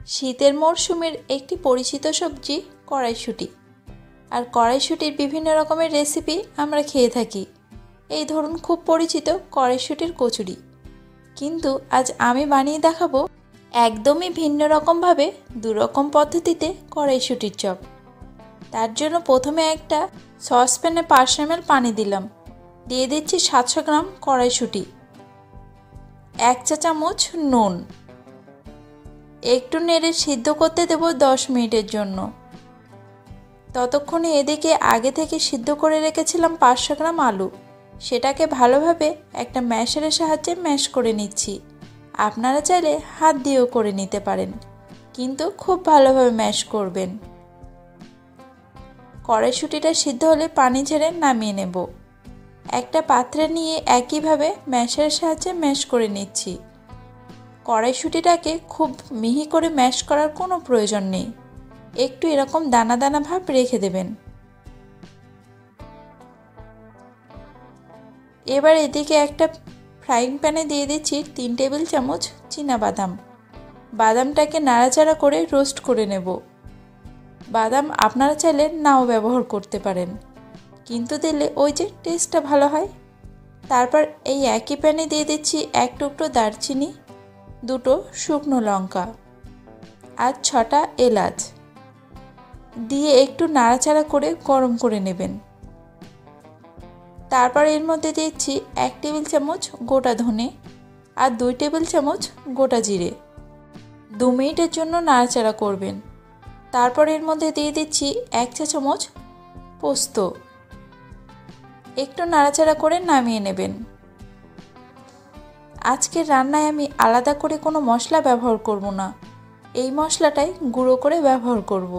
শীতের মরশুমের একটি পরিচিত সবজি কড়াইশুঁটি। আর কড়াইশুঁটির বিভিন্ন রকমের রেসিপি আমরা খেয়ে থাকি। এই ধরুন খুব পরিচিত কড়াইশুঁটির কচুরি। কিন্তু আজ আমি বানিয়ে দেখাবো একদমই ভিন্ন রকমভাবে দুরকম পদ্ধতিতে কড়াইশুঁটির চপ। তার জন্য প্রথমে একটা সসপ্যানে 500 ml পানি দিলাম। দিয়ে দিচ্ছি 700 গ্রাম কড়াইশুঁটি, 1 চা চামচ নুন। একটু নেড়ে সিদ্ধ করতে দেব 10 মিনিটের জন্য। ততক্ষণে এদিকে আগে থেকে সিদ্ধ করে রেখেছিলাম 500 গ্রাম আলু। সেটাকে ভালোভাবে একটা ম্যাশারের সাহায্যে ম্যাশ করে নিচ্ছি। আপনারা চাইলে হাত দিয়েও করে নিতে পারেন, কিন্তু খুব ভালোভাবে ম্যাশ করবেন। কড়াইশুঁটিটা সিদ্ধ হলে পানি ঝেড়ে নামিয়ে নেব। একটা পাত্রে নিয়ে একইভাবে ম্যাশারের সাহায্যে ম্যাশ করে নিচ্ছি। কড়াইশুঁটিটাকে খুব মিহি করে ম্যাশ করার কোনো প্রয়োজন নেই, একটু এরকম দানা দানা ভাব রেখে দেবেন। এবার এদিকে একটা ফ্রাইং প্যানে দিয়ে দিচ্ছি 3 টেবিল চামচ চীনাবাদাম। বাদামটাকে নাড়াচাড়া করে রোস্ট করে নেব। বাদাম আপনারা চাইলে নাও ব্যবহার করতে পারেন, কিন্তু দিলে ওই যে টেস্টটা ভালো হয়। তারপর এই একই প্যানে দিয়ে দিচ্ছি 1 টুকরো দারচিনি, 2টো শুকনো লঙ্কা আর 6টা এলাচ। দিয়ে একটু নাড়াচাড়া করে গরম করে নেবেন। তারপর এর মধ্যে দিচ্ছি 1 টেবিল চামচ গোটা ধনে আর 2 টেবিল চামচ গোটা জিরে। 2 মিনিটের জন্য নাড়াচাড়া করবেন। তারপর এর মধ্যে দিয়ে দিচ্ছি 1 চা চামচ পোস্ত। একটু নাড়াচাড়া করে নামিয়ে নেবেন। আজকের রান্নায় আমি আলাদা করে কোনো মশলা ব্যবহার করব না, এই মশলাটাই গুঁড়ো করে ব্যবহার করব।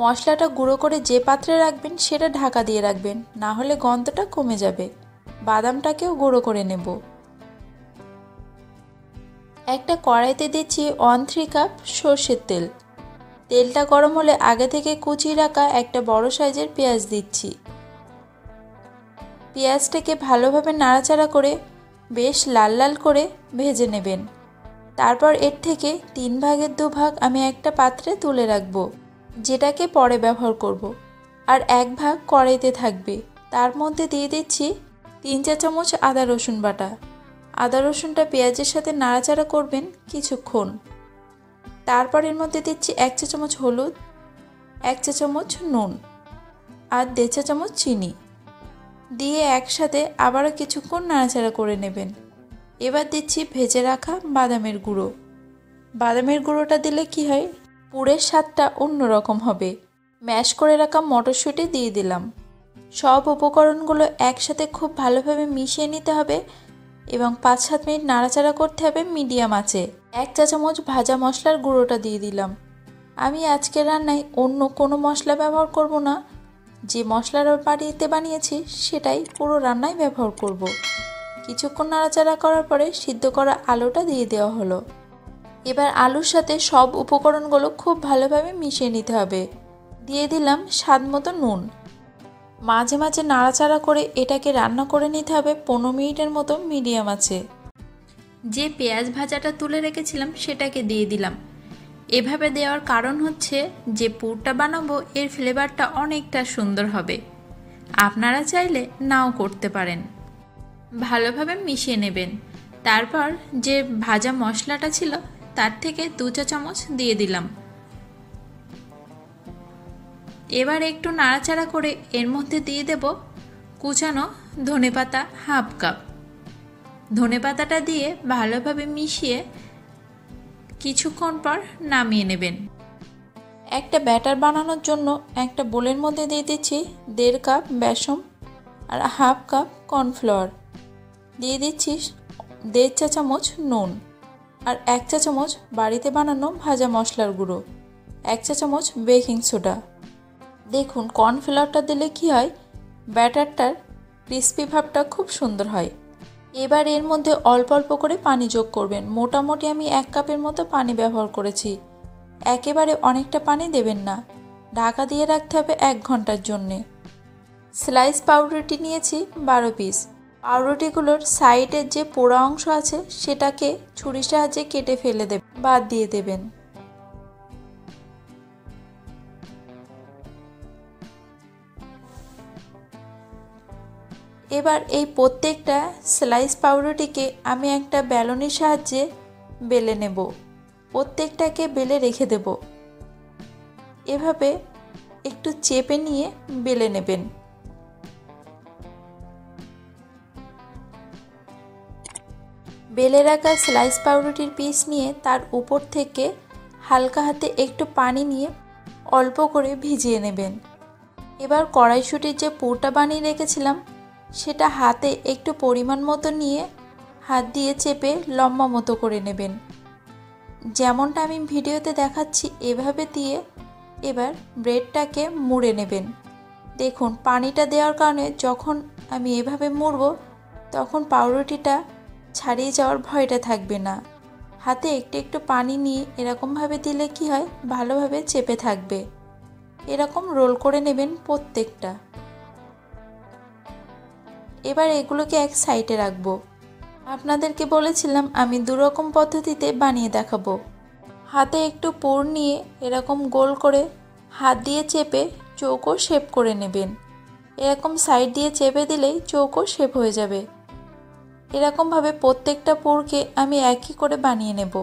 মশলাটা গুঁড়ো করে যে পাত্রে রাখবেন সেটা ঢাকা দিয়ে রাখবেন, না হলে গন্ধটা কমে যাবে। বাদামটাকেও গুঁড়ো করে নেব। একটা কড়াইতে দিচ্ছি 1/3 কাপ সর্ষের তেল। তেলটা গরম হলে আগে থেকে কুচিয়ে রাখা একটা বড় সাইজের পেঁয়াজ দিচ্ছি। পেঁয়াজটাকে ভালোভাবে নাড়াচাড়া করে বেশ লাল লাল করে ভেজে নেবেন। তারপর এর থেকে 3 ভাগের 2 ভাগ আমি একটা পাত্রে তুলে রাখব, যেটাকে পরে ব্যবহার করব। আর 1 ভাগ কড়াইতে থাকবে। তার মধ্যে দিয়ে দিচ্ছি 3 চা চামচ আদা রসুন বাটা। আদা রসুনটা পেঁয়াজের সাথে নাড়াচাড়া করবেন কিছুক্ষণ। তারপর এর মধ্যে দিচ্ছি 1 চা চামচ হলুদ, 1 চা চামচ নুন আর 1.5 চা চামচ চিনি। দিয়ে একসাথে আবারও কিছুক্ষণ নাড়াচাড়া করে নেবেন। এবার দিচ্ছি ভেজে রাখা বাদামের গুঁড়ো। বাদামের গুঁড়োটা দিলে কি হয়, পুরের স্বাদটা অন্যরকম হবে। ম্যাশ করে রাখা মটরশুঁটি দিয়ে দিলাম। সব উপকরণগুলো একসাথে খুব ভালোভাবে মিশিয়ে নিতে হবে এবং 5-7 মিনিট নাড়াচাড়া করতে হবে মিডিয়াম আঁচে। 1 চা চামচ ভাজা মশলার গুঁড়োটা দিয়ে দিলাম। আমি আজকের রান্নায় অন্য কোনো মশলা ব্যবহার করব না, যে মশলাটা বাড়িতে বানিয়েছি সেটাই পুরো রান্নায় ব্যবহার করব। কিছুক্ষণ নাড়াচাড়া করার পরে সিদ্ধ করা আলুটা দিয়ে দেওয়া হলো। এবার আলুর সাথে সব উপকরণগুলো খুব ভালোভাবে মিশিয়ে নিতে হবে। দিয়ে দিলাম স্বাদ মতো নুন। মাঝে মাঝে নাড়াচাড়া করে এটাকে রান্না করে নিতে হবে 15 মিনিটের মতো মিডিয়াম আছে। যে পেঁয়াজ ভাজাটা তুলে রেখেছিলাম সেটাকে দিয়ে দিলাম। এভাবে দেওয়ার কারণ হচ্ছে যে পুরটা বানাবো এর ফ্লেভারটা অনেকটা সুন্দর হবে। আপনারা চাইলে নাও করতে পারেন। ভালোভাবে মিশিয়ে নেবেন। তারপর যে ভাজা মশলাটা ছিল তার থেকে 2 চা চামচ দিয়ে দিলাম। এবার একটু নাড়াচাড়া করে এর মধ্যে দিয়ে দেব কুচানো ধনেপাতা 1/2 কাপ। ধনেপাতাটা দিয়ে ভালোভাবে মিশিয়ে কিছুক্ষণ পর নামিয়ে নেবেন। একটা ব্যাটার বানানোর জন্য একটা বোলের মধ্যে দিয়ে দিচ্ছি 1.5 কাপ বেসন আর 1/2 কাপ কর্নফ্লাওয়ার। দিয়ে দিচ্ছি 1.5 চা চামচ নুন আর 1 চা চামচ বাড়িতে বানানো ভাজা মশলার গুঁড়ো, 1 চা চামচ বেকিং সোডা। দেখুন কর্নফ্লাওয়ারটা দিলে কি হয়, ব্যাটারটার ক্রিস্পি ভাবটা খুব সুন্দর হয়। এবার এর মধ্যে অল্প অল্প করে পানি যোগ করবেন। মোটামুটি আমি 1 কাপের মতো পানি ব্যবহার করেছি। একেবারে অনেকটা পানি দেবেন না। ঢাকা দিয়ে রাখতে হবে 1 ঘন্টার জন্যে। স্লাইস পাউরুটি নিয়েছি 12 পিস। পাউরুটিগুলোর সাইডের যে পোড়া অংশ আছে সেটাকে ছুরির সাহায্যে কেটে ফেলে দেবেন, বাদ দিয়ে দেবেন। এবার এই প্রত্যেকটা স্লাইস পাউরুটিকে আমি একটা বেলনের সাহায্যে বেলে নেব। প্রত্যেকটাকে বেলে রেখে দেব। এভাবে একটু চেপে নিয়ে বেলে নেবেন। বেলে রাখা স্লাইস পাউরুটির পিস নিয়ে তার উপর থেকে হালকা হাতে একটু পানি নিয়ে অল্প করে ভিজিয়ে নেবেন। এবার কড়াইশুঁটির যে পুরটা বানিয়ে রেখেছিলাম সেটা হাতে একটু পরিমাণ মতো নিয়ে হাত দিয়ে চেপে লম্বা মতো করে নেবেন। যেমনটা আমি ভিডিওতে দেখাচ্ছি এভাবে দিয়ে এবার ব্রেডটাকে মুড়ে নেবেন। দেখুন পানিটা দেওয়ার কারণে যখন আমি এভাবে মুড়ব তখন পাউরুটিটা ছাড়িয়ে যাওয়ার ভয়টা থাকবে না। হাতে একটু একটু পানি নিয়ে এরকমভাবে দিলে কি হয়, ভালোভাবে চেপে থাকবে। এরকম রোল করে নেবেন প্রত্যেকটা। এবার এগুলোকে এক সাইডে রাখবো। আপনাদেরকে বলেছিলাম আমি দুরকম পদ্ধতিতে বানিয়ে দেখাবো। হাতে একটু পুর নিয়ে এরকম গোল করে হাত দিয়ে চেপে চৌকো শেপ করে নেবেন। এরকম সাইড দিয়ে চেপে দিলেই চৌকো শেপ হয়ে যাবে। এরকমভাবে প্রত্যেকটা পুরকে আমি একই করে বানিয়ে নেব।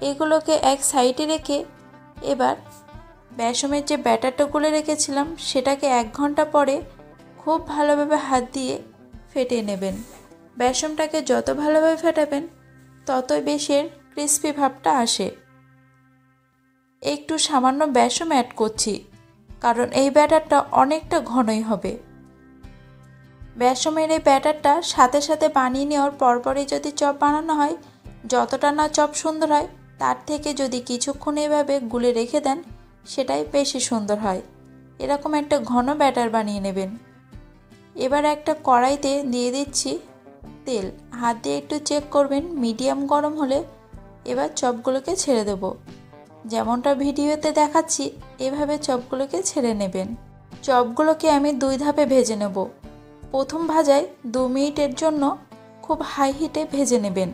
এগুলোকে এক সাইডে রেখে এবার বেসমের যে ব্যাটারটা গুলে রেখেছিলাম সেটাকে 1 ঘন্টা পরে খুব ভালোভাবে হাত দিয়ে ফেটিয়ে নেবেন। বেসনটাকে যত ভালোভাবে ফেটাবেন ততই বেশের ক্রিস্পি ভাবটা আসে। একটু সামান্য বেসন অ্যাড করছি কারণ এই ব্যাটারটা অনেকটা ঘনই হবে। বেসমের এই ব্যাটারটা সাথে সাথে বানিয়ে নেওয়ার পরপরই যদি চপ বানানো হয় যতটা না চপ সুন্দর হয় তার থেকে যদি কিছুক্ষণ এভাবে গুলে রেখে দেন সেটাই বেশি সুন্দর হয়। এরকম একটা ঘন ব্যাটার বানিয়ে নেবেন। এবার একটা কড়াইতে দিয়ে দিচ্ছি তেল। হাত দিয়ে একটু চেক করবেন, মিডিয়াম গরম হলে এবার চপগুলোকে ছেড়ে দেব। যেমনটা ভিডিওতে দেখাচ্ছি এভাবে চপগুলোকে ছেড়ে নেবেন। চপগুলোকে আমি 2 ধাপে ভেজে নেব। প্রথম ভাজায় 2 মিনিটের জন্য খুব হাই হিটে ভেজে নেবেন।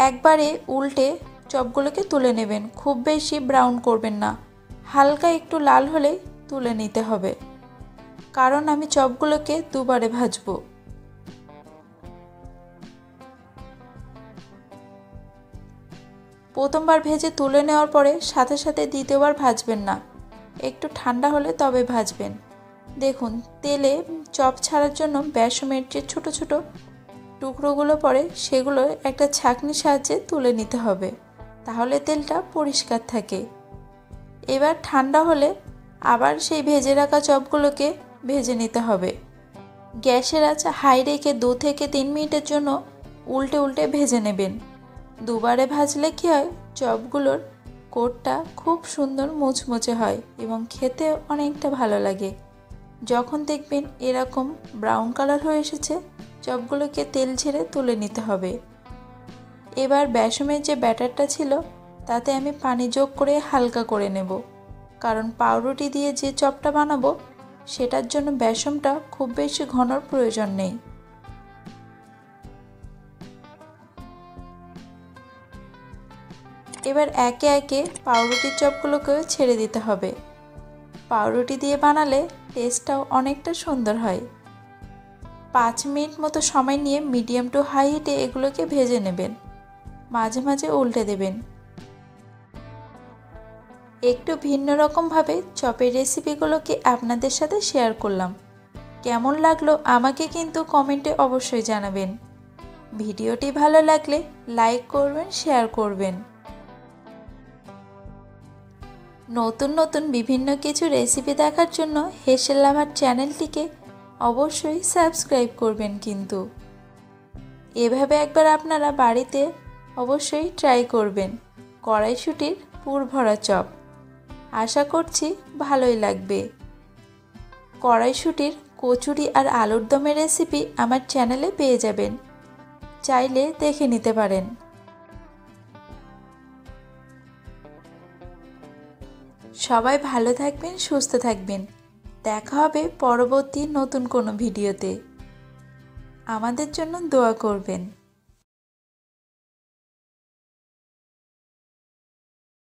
একবারে উল্টে চপগুলোকে তুলে নেবেন। খুব বেশি ব্রাউন করবেন না, হালকা একটু লাল হলেই তুলে নিতে হবে, কারণ আমি চপগুলোকে 2 বারে ভাজবো। প্রথমবার ভেজে তুলে নেওয়ার পরে সাথে সাথে দ্বিতীয়বার ভাজবেন না, একটু ঠান্ডা হলে তবে ভাজবেন। দেখুন তেলে চপ ছাড়ার জন্য বেসমের যে ছোট ছোট টুকরোগুলো পড়ে সেগুলো একটা ছাঁকনির সাহায্যে তুলে নিতে হবে, তাহলে তেলটা পরিষ্কার থাকে। এবার ঠান্ডা হলে আবার সেই ভেজে রাখা চপগুলোকে ভেজে নিতে হবে। গ্যাসের আঁচ হাই রেখে 2 থেকে 3 মিনিটের জন্য উল্টে উল্টে ভেজে নেবেন। 2 বারে ভাজলে কি হয়, চপগুলোর কোটটা খুব সুন্দর মুচমুচে হয় এবং খেতে অনেকটা ভালো লাগে। যখন দেখবেন এরকম ব্রাউন কালার হয়ে এসেছে চপগুলোকে তেল ঝেড়ে তুলে নিতে হবে। এবার বেসমের যে ব্যাটারটা ছিল তাতে আমি পানি যোগ করে হালকা করে নেব, কারণ পাউরুটি দিয়ে যে চপটা বানাবো সেটার জন্য বেসনটা খুব বেশি ঘনর প্রয়োজন নেই। এবার একে একে পাউরুটির চপগুলোকেও ছেড়ে দিতে হবে। পাউরুটি দিয়ে বানালে টেস্টটাও অনেকটা সুন্দর হয়। 5 মিনিট মতো সময় নিয়ে মিডিয়াম টু হাই হিটে এগুলোকে ভেজে নেবেন। মাঝে মাঝে উল্টে দেবেন। একটু ভিন্ন রকমভাবে চপের রেসিপিগুলোকে আপনাদের সাথে শেয়ার করলাম। কেমন লাগলো আমাকে কিন্তু কমেন্টে অবশ্যই জানাবেন। ভিডিওটি ভালো লাগলে লাইক করবেন, শেয়ার করবেন। নতুন নতুন বিভিন্ন কিছু রেসিপি দেখার জন্য হেসেল লাভার চ্যানেলটিকে অবশ্যই সাবস্ক্রাইব করবেন। কিন্তু এভাবে একবার আপনারা বাড়িতে অবশ্যই ট্রাই করবেন কড়াইশুঁটির পুর ভরা চপ। আশা করছি ভালোই লাগবে। কড়াইশুঁটির কচুরি আর আলুর দমের রেসিপি আমার চ্যানেলে পেয়ে যাবেন, চাইলে দেখে নিতে পারেন। সবাই ভালো থাকবেন, সুস্থ থাকবেন। দেখা হবে পরবর্তী নতুন কোনো ভিডিওতে। আমাদের জন্য দোয়া করবেন।